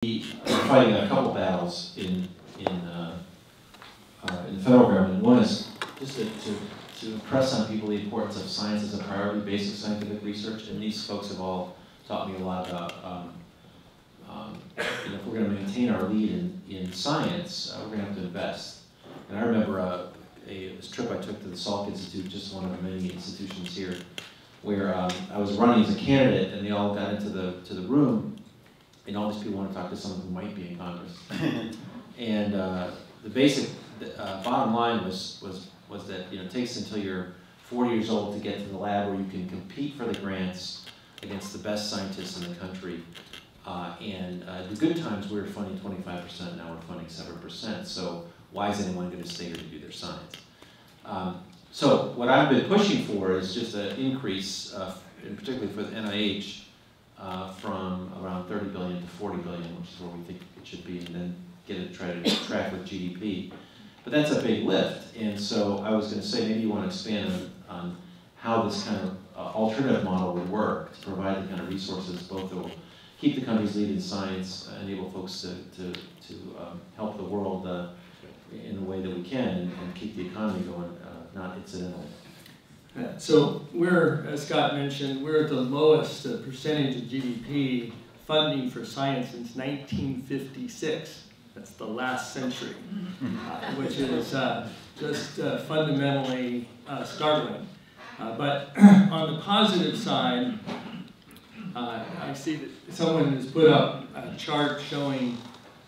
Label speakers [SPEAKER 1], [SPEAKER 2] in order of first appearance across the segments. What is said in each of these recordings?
[SPEAKER 1] fighting a couple battles in the federal government. One is just to impress on people the importance of science as a priority, basic scientific research, and these folks have all taught me a lot about if we're going to maintain our lead in science, we're going to have to invest. And I remember a trip I took to the Salk Institute, just one of the many institutions here, where I was running as a candidate, and they all got into the room, and all these people want to talk to someone who might be in Congress. And the basic bottom line was that it takes until you're 40 years old to get to the lab where you can compete for the grants against the best scientists in the country. The good times we were funding 25%, now we're funding 7%. So why is anyone going to stay here to do their science? So what I've been pushing for is just an increase, and particularly for the NIH, from around 30 billion to 40 billion, which is where we think it should be, and then try to track with GDP. But that's a big lift, and so I was going to say maybe you want to expand on how this kind of alternative model would work to provide the kind of resources both that will keep the country's lead in science, enable folks to help the world in the way that we can, and keep the economy going, not incidentally.
[SPEAKER 2] So we're, as Scott mentioned, we're at the lowest percentage of GDP funding for science since 1956. That's the last century, which is just fundamentally startling. But on the positive side, I see that someone has put up a chart showing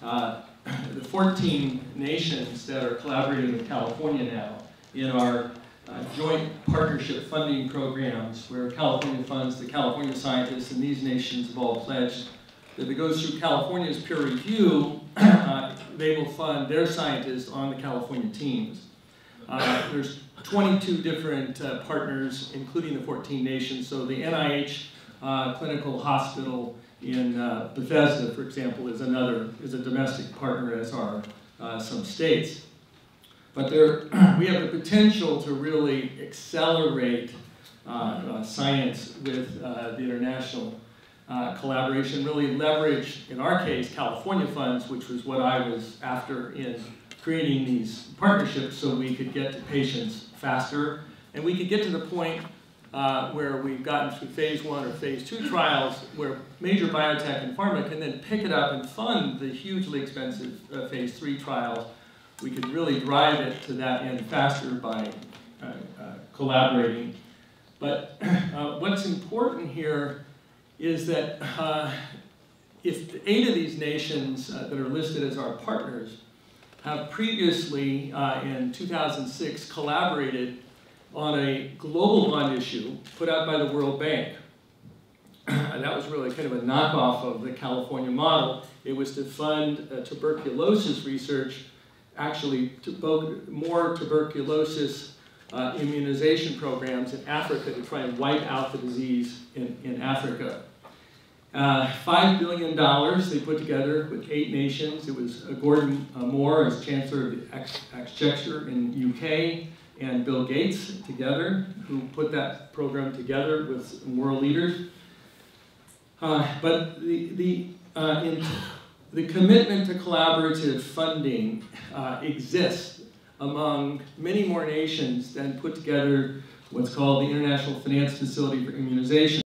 [SPEAKER 2] the 14 nations that are collaborating with California now in our joint partnership funding programs, where California funds the California scientists, and these nations have all pledged that if it goes through California's peer review, they will fund their scientists on the California teams. There's 22 different partners, including the 14 nations. So the NIH Clinical Hospital in Bethesda, for example, is a domestic partner, as are some states. But we have the potential to really accelerate science with the international collaboration, really leverage, in our case, California funds, which was what I was after in creating these partnerships so we could get to patients faster, and we could get to the point where we've gotten through phase 1 or phase 2 trials where major biotech and pharma can then pick it up and fund the hugely expensive phase 3 trials. We could really drive it to that end faster by collaborating. But what's important here is that if 8 of these nations that are listed as our partners have previously, in 2006, collaborated on a global bond issue put out by the World Bank. And that was really kind of a knockoff of the California model. It was to fund tuberculosis research, actually more tuberculosis immunization programs in Africa to try and wipe out the disease in Africa. $5 billion they put together with 8 nations. It was Gordon Moore as Chancellor of the Exchequer in UK, and Bill Gates together, who put that program together with some world leaders. But the commitment to collaborative funding exists among many more nations than put together what's called the International Finance Facility for Immunization.